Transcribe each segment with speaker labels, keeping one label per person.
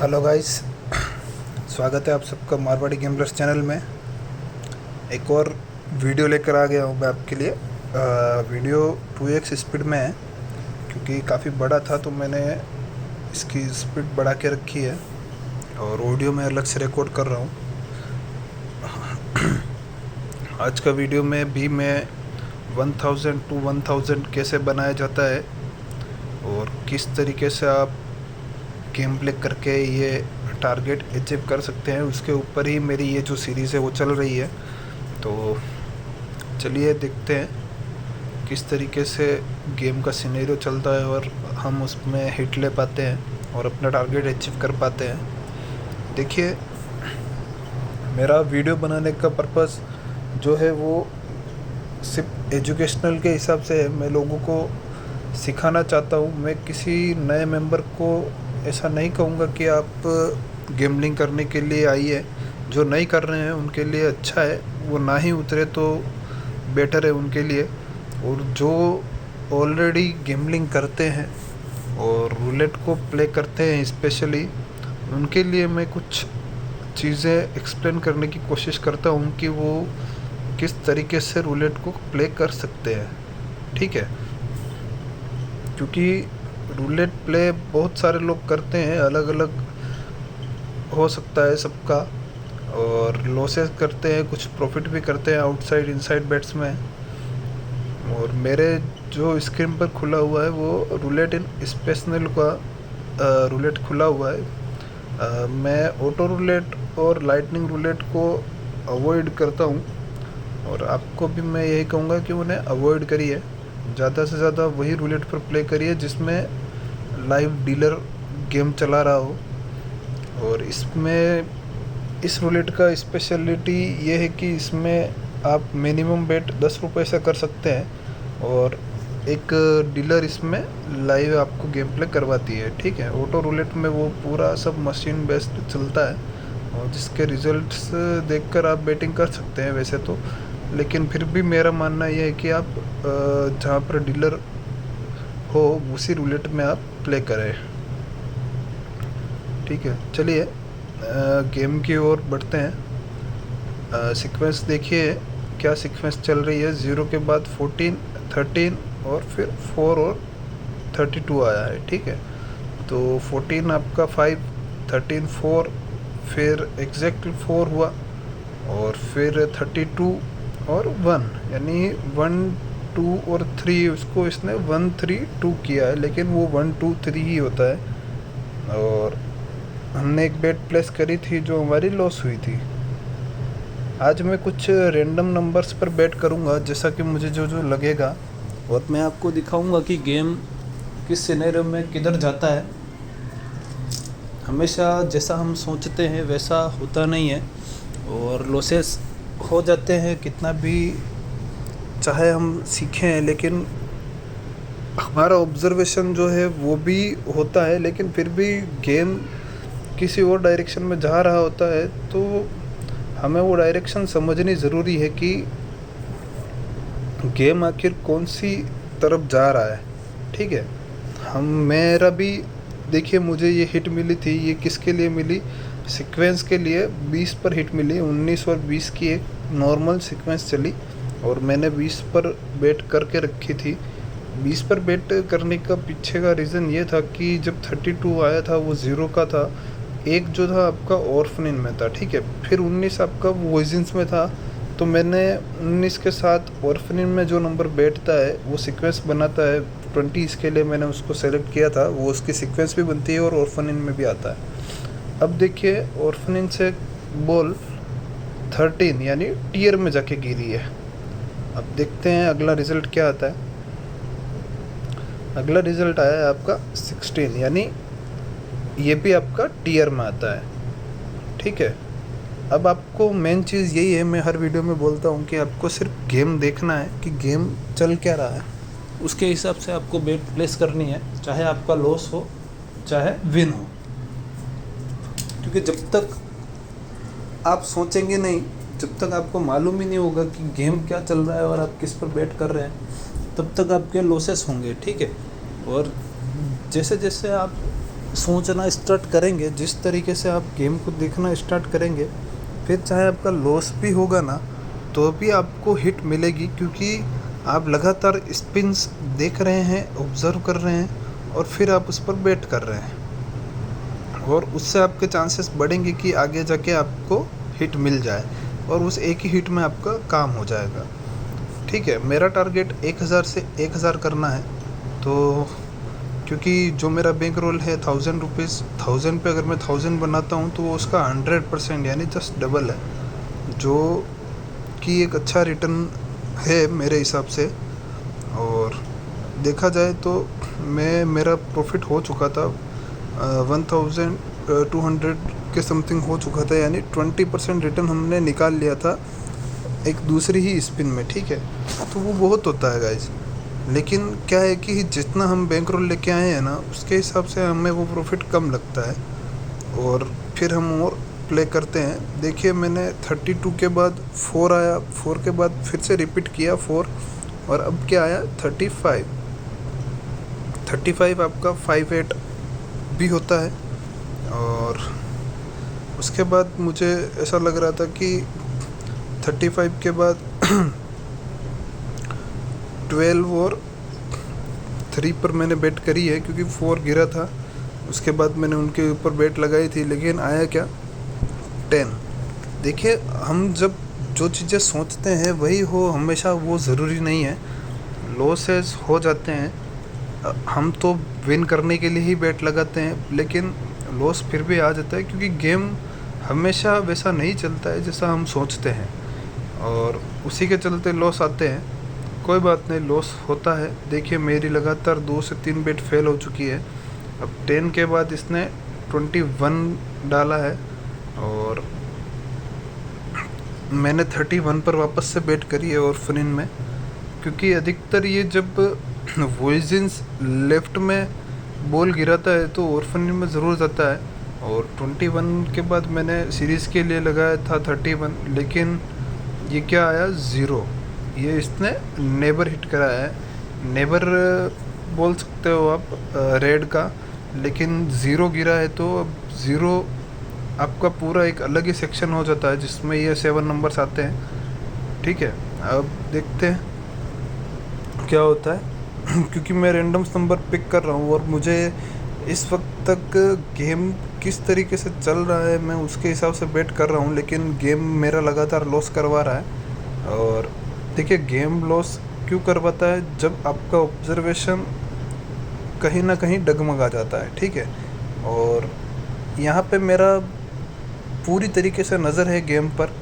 Speaker 1: Hello guys, स्वागत है आप सबका मारवाड़ी गेमर्स चैनल में। एक और वीडियो लेकर आ गया हूँ मैं आपके लिए। वीडियो 2x स्पीड में है क्योंकि काफ़ी बड़ा था तो मैंने इसकी स्पीड बढ़ा के रखी है और ऑडियो में अलग से रिकॉर्ड कर रहा हूँ। आज का वीडियो में भी मैं 1000 to 1000 कैसे बनाया जाता है और किस तरीके से आप गेम प्ले करके ये टारगेट अचीव कर सकते हैं, उसके ऊपर ही मेरी ये जो सीरीज़ है वो चल रही है। तो चलिए देखते हैं किस तरीके से गेम का सिनेरियो चलता है और हम उसमें हिट ले पाते हैं और अपना टारगेट अचीव कर पाते हैं। देखिए, मेरा वीडियो बनाने का पर्पस जो है वो सिर्फ एजुकेशनल के हिसाब से है। मैं लोगों को सिखाना चाहता हूँ। मैं किसी नए मेंबर को ऐसा नहीं कहूँगा कि आप गेमलिंग करने के लिए आइए। जो नहीं कर रहे हैं उनके लिए अच्छा है, वो ना ही उतरे तो बेटर है उनके लिए। और जो ऑलरेडी गेमलिंग करते हैं और रूलेट को प्ले करते हैं स्पेशली, उनके लिए मैं कुछ चीज़ें एक्सप्लेन करने की कोशिश करता हूँ कि वो किस तरीके से रूलेट को प्ले कर सकते हैं। ठीक है, क्योंकि रूलेट प्ले बहुत सारे लोग करते हैं, अलग अलग हो सकता है सबका, और लॉसेस करते हैं, कुछ प्रॉफिट भी करते हैं आउटसाइड इनसाइड बेट्स में। और मेरे जो स्क्रीन पर खुला हुआ है वो रूलेट इन स्पेशनल का रूलेट खुला हुआ है। मैं ऑटो रूलेट और लाइटनिंग रूलेट को अवॉइड करता हूँ और आपको भी मैं यही कहूँगा कि उन्हें अवॉइड करिए। ज़्यादा से ज़्यादा वही रूलेट पर प्ले करिए जिसमें लाइव डीलर गेम चला रहा हो। और इसमें इस रूलेट का स्पेशलिटी ये है कि इसमें आप मिनिमम बेट 10 रुपये से कर सकते हैं और एक डीलर इसमें लाइव आपको गेम प्ले करवाती है। ठीक है, ऑटो रूलेट में वो पूरा सब मशीन बेस्ड चलता है और जिसके रिजल्ट्स देखकर आप बेटिंग कर सकते हैं वैसे तो। लेकिन फिर भी मेरा मानना यह है कि आप जहाँ पर डीलर हो उसी रूलेट में आप प्ले करें। ठीक है, चलिए गेम की ओर बढ़ते हैं। सीक्वेंस देखिए क्या सीक्वेंस चल रही है। 0 के बाद 14, 13 और फिर 4 और 32 आया है। ठीक है, तो 14 आपका 5, 13 4, फिर एग्जैक्ट 4 हुआ और फिर 32 और 1, यानी 1 2 और 3, उसको इसने 1 3 2 किया है, लेकिन वो 1 2 3 ही होता है। और हमने एक बेट प्लेस करी थी जो हमारी लॉस हुई थी। आज मैं कुछ रैंडम नंबर्स पर बेट करूंगा जैसा कि मुझे जो जो लगेगा, और मैं आपको दिखाऊंगा कि गेम किस सिनेरियो में किधर जाता है। हमेशा जैसा हम सोचते हैं वैसा होता नहीं है और लॉसेस हो जाते हैं। कितना भी चाहे हम सीखें, लेकिन हमारा ऑब्जर्वेशन जो है वो भी होता है, लेकिन फिर भी गेम किसी और डायरेक्शन में जा रहा होता है तो हमें वो डायरेक्शन समझनी ज़रूरी है कि गेम आखिर कौन सी तरफ जा रहा है। ठीक है, मेरा भी देखिए, मुझे ये हिट मिली थी, ये किसके लिए मिली? सीक्वेंस के लिए 20 पर हिट मिली। 19 और 20 की एक नॉर्मल सीक्वेंस चली और मैंने 20 पर बेट करके रखी थी। 20 पर बेट करने का पीछे का रीज़न ये था कि जब 32 आया था वो 0 का था, एक जो था आपका ऑर्फनिन में था। ठीक है, फिर 19 आपका वॉइजेंस में था, तो मैंने 19 के साथ ऑर्फनिन में जो नंबर बैठता है वो सीक्वेंस बनाता है 20, इसके लिए मैंने उसको सेलेक्ट किया था। वो उसकी सीक्वेंस भी बनती है और ऑर्फनिन में भी आता है। अब देखिए, ऑर्फनिन से बॉल 13 यानी टीयर में जाके गिरी है। अब देखते हैं अगला रिज़ल्ट क्या आता है। अगला रिज़ल्ट आया है आपका 16, यानी ये भी आपका टीयर में आता है। ठीक है, अब आपको मेन चीज़ यही है, मैं हर वीडियो में बोलता हूँ कि आपको सिर्फ गेम देखना है कि गेम चल क्या रहा है, उसके हिसाब से आपको बेट प्लेस करनी है, चाहे आपका लॉस हो चाहे विन हो। क्योंकि जब तक आप सोचेंगे नहीं, जब तक आपको मालूम ही नहीं होगा कि गेम क्या चल रहा है और आप किस पर बेट कर रहे हैं, तब तक आपके लॉसेस होंगे। ठीक है, और जैसे जैसे आप सोचना स्टार्ट करेंगे, जिस तरीके से आप गेम को देखना स्टार्ट करेंगे, फिर चाहे आपका लॉस भी होगा ना तो भी आपको हिट मिलेगी, क्योंकि आप लगातार स्पिन्स देख रहे हैं, ऑब्ज़र्व कर रहे हैं और फिर आप उस पर बेट कर रहे हैं, और उससे आपके चांसेस बढ़ेंगे कि आगे जाके आपको हिट मिल जाए और उस एक ही हिट में आपका काम हो जाएगा। ठीक है, मेरा टारगेट 1000 से 1000 करना है। तो क्योंकि जो मेरा बैंक रोल है 1000 रुपीज़, 1000 पे अगर मैं 1000 बनाता हूँ तो वो उसका 100% यानी जस्ट डबल है, जो कि एक अच्छा रिटर्न है मेरे हिसाब से। और देखा जाए तो मेरा प्रॉफिट हो चुका था 1200 के समथिंग हो चुका था, यानी 20% रिटर्न हमने निकाल लिया था एक दूसरी ही स्पिन में। ठीक है, तो वो बहुत होता है गाइज, लेकिन क्या है कि जितना हम बैंक रोल लेके आए हैं ना उसके हिसाब से हमें वो प्रॉफिट कम लगता है, और फिर हम और प्ले करते हैं। देखिए मैंने 32 के बाद 4 आया, 4 के बाद फिर से रिपीट किया 4, और अब क्या आया 35। 35 आपका 58 भी होता है। और उसके बाद मुझे ऐसा लग रहा था कि 35 के बाद 12 और 3 पर मैंने बेट करी है, क्योंकि 4 गिरा था। उसके बाद मैंने उनके ऊपर बेट लगाई थी, लेकिन आया क्या 10। देखिए हम जब जो चीज़ें सोचते हैं वही हो हमेशा, वो ज़रूरी नहीं है। लॉसेस हो जाते हैं, हम तो विन करने के लिए ही बेट लगाते हैं, लेकिन लॉस फिर भी आ जाता है, क्योंकि गेम हमेशा वैसा नहीं चलता है जैसा हम सोचते हैं, और उसी के चलते लॉस आते हैं। कोई बात नहीं, लॉस होता है। देखिए मेरी लगातार 2 से 3 बेट फेल हो चुकी है। अब 10 के बाद इसने 21 डाला है, और मैंने 31 पर वापस से बेट करी है ऑर्फनिन में, क्योंकि अधिकतर ये जब वॉइजेंस लेफ्ट में बॉल गिराता है तो ऑर्फनिन में ज़रूर जाता है। और 21 के बाद मैंने सीरीज़ के लिए लगाया था 31, लेकिन ये क्या आया 0। ये इसने नेबर हिट कराया है, नेबर बोल सकते हो आप रेड का, लेकिन 0 गिरा है, तो अब 0 आपका पूरा एक अलग ही सेक्शन हो जाता है जिसमें ये 7 नंबर्स आते हैं। ठीक है, अब देखते हैं क्या होता है क्योंकि मैं रैंडम्स नंबर पिक कर रहा हूँ और मुझे इस वक्त तक गेम किस तरीके से चल रहा है मैं उसके हिसाब से बेट कर रहा हूँ, लेकिन गेम मेरा लगातार लॉस करवा रहा है। और देखिए गेम लॉस क्यों करवाता है, जब आपका ऑब्जर्वेशन कहीं ना कहीं डगमगा जाता है। ठीक है, और यहाँ पे मेरा पूरी तरीके से नज़र है गेम पर,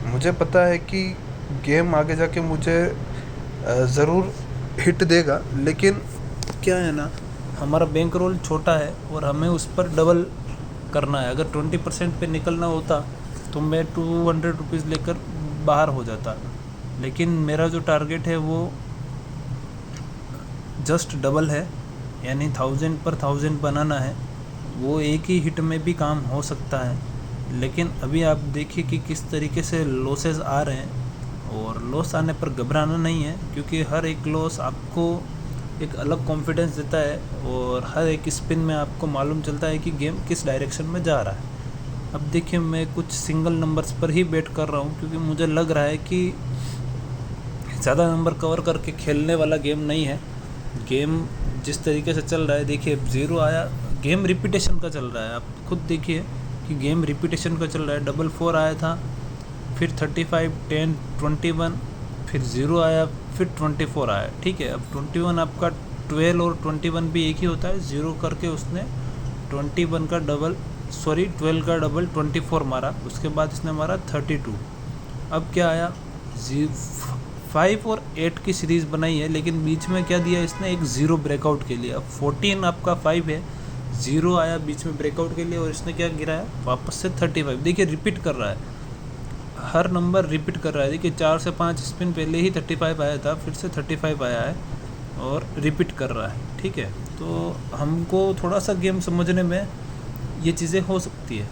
Speaker 1: मुझे पता है कि गेम आगे जाके मुझे ज़रूर हिट देगा, लेकिन क्या है ना, हमारा बैंक रोल छोटा है और हमें उस पर डबल करना है। अगर 20% पे निकलना होता तो मैं 200 रुपीज़ लेकर बाहर हो जाता, लेकिन मेरा जो टारगेट है वो जस्ट डबल है, यानी 1000 पर 1000 बनाना है। वो एक ही हिट में भी काम हो सकता है, लेकिन अभी आप देखिए कि किस तरीके से लॉसेस आ रहे हैं। और लॉस आने पर घबराना नहीं है, क्योंकि हर एक लॉस आपको एक अलग कॉन्फिडेंस देता है, और हर एक स्पिन में आपको मालूम चलता है कि गेम किस डायरेक्शन में जा रहा है। अब देखिए मैं कुछ सिंगल नंबर्स पर ही बेट कर रहा हूँ, क्योंकि मुझे लग रहा है कि ज़्यादा नंबर कवर करके खेलने वाला गेम नहीं है। गेम जिस तरीके से चल रहा है, देखिए 0 आया, गेम रिपीटेशन का चल रहा है। आप खुद देखिए कि गेम रिपीटेशन का चल रहा है। 4 आया था, फिर 35, 10, 21, फिर 0 आया, फिर 24 आया। ठीक है, अब 21 आपका 12 और 21 भी एक ही होता है, 0 करके उसने 21 का डबल 12 का डबल 24 मारा। उसके बाद इसने मारा 32। अब क्या आया 5 और 8 की सीरीज़ बनाई है, लेकिन बीच में क्या दिया इसने, एक 0 ब्रेकआउट के लिए। अब 14 आपका 5 है, 0 आया बीच में ब्रेकआउट के लिए, और इसने क्या गिराया वापस से 35। देखिए रिपीट कर रहा है, हर नंबर रिपीट कर रहा है। देखिए 4 से 5 स्पिन पहले ही 35 आया था, फिर से 35 आया है और रिपीट कर रहा है। ठीक है, तो हमको थोड़ा सा गेम समझने में ये चीज़ें हो सकती है।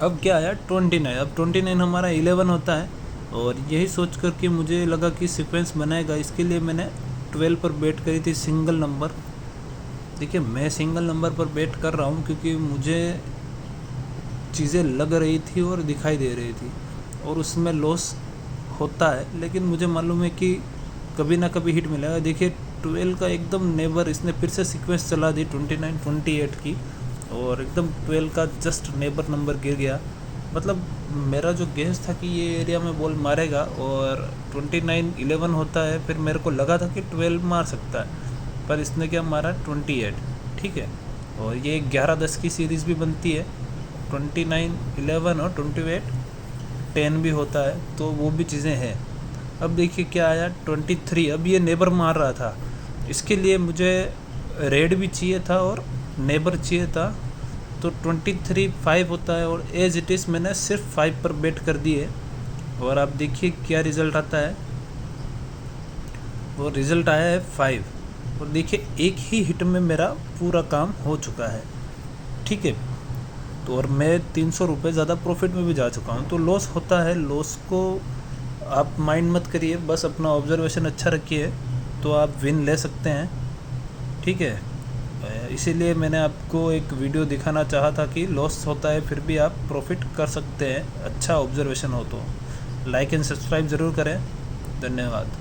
Speaker 1: अब क्या आया 29। अब 29 हमारा 11 होता है, और यही सोच कर के मुझे लगा कि सीक्वेंस बनाएगा। इसके लिए मैंने 12 पर बेट करी थी सिंगल नंबर,
Speaker 2: देखिए मैं सिंगल नंबर पर बेट कर रहा हूँ क्योंकि मुझे चीज़ें लग रही थी और दिखाई दे रही थी, और उसमें लॉस होता है, लेकिन मुझे मालूम है कि कभी ना कभी हिट मिलेगा। देखिए 12 का एकदम नेबर इसने फिर से सीक्वेंस चला दी 29 28 की, और एकदम 12 का जस्ट नेबर नंबर गिर गया। मतलब मेरा जो गेस था कि ये एरिया में बॉल मारेगा और 29 11 होता है, फिर मेरे को लगा था कि 12 मार सकता है, पर इसने क्या मारा 28। ठीक है, और ये 11-10 की सीरीज़ भी बनती है, 29 11 और 28 10 भी होता है, तो वो भी चीज़ें हैं। अब देखिए क्या आया 23। अब ये नेबर मार रहा था, इसके लिए मुझे रेड भी चाहिए था और नेबर चाहिए था, तो 23 5 होता है, और एज इट इज़ मैंने सिर्फ 5 पर बेट कर दिए, और आप देखिए क्या रिज़ल्ट आता है। वो रिज़ल्ट आया है 5, और देखिए एक ही हिट में मेरा पूरा काम हो चुका है। ठीक है, तो और मैं 300 रुपये ज़्यादा प्रॉफिट में भी जा चुका हूँ। तो लॉस होता है, लॉस को आप माइंड मत करिए, बस अपना ऑब्जर्वेशन अच्छा रखिए, तो आप विन ले सकते हैं। ठीक है, इसीलिए मैंने आपको एक वीडियो दिखाना चाहा था कि लॉस होता है फिर भी आप प्रॉफिट कर सकते हैं, अच्छा ऑब्जर्वेशन हो तो। लाइक एंड सब्सक्राइब ज़रूर करें। धन्यवाद।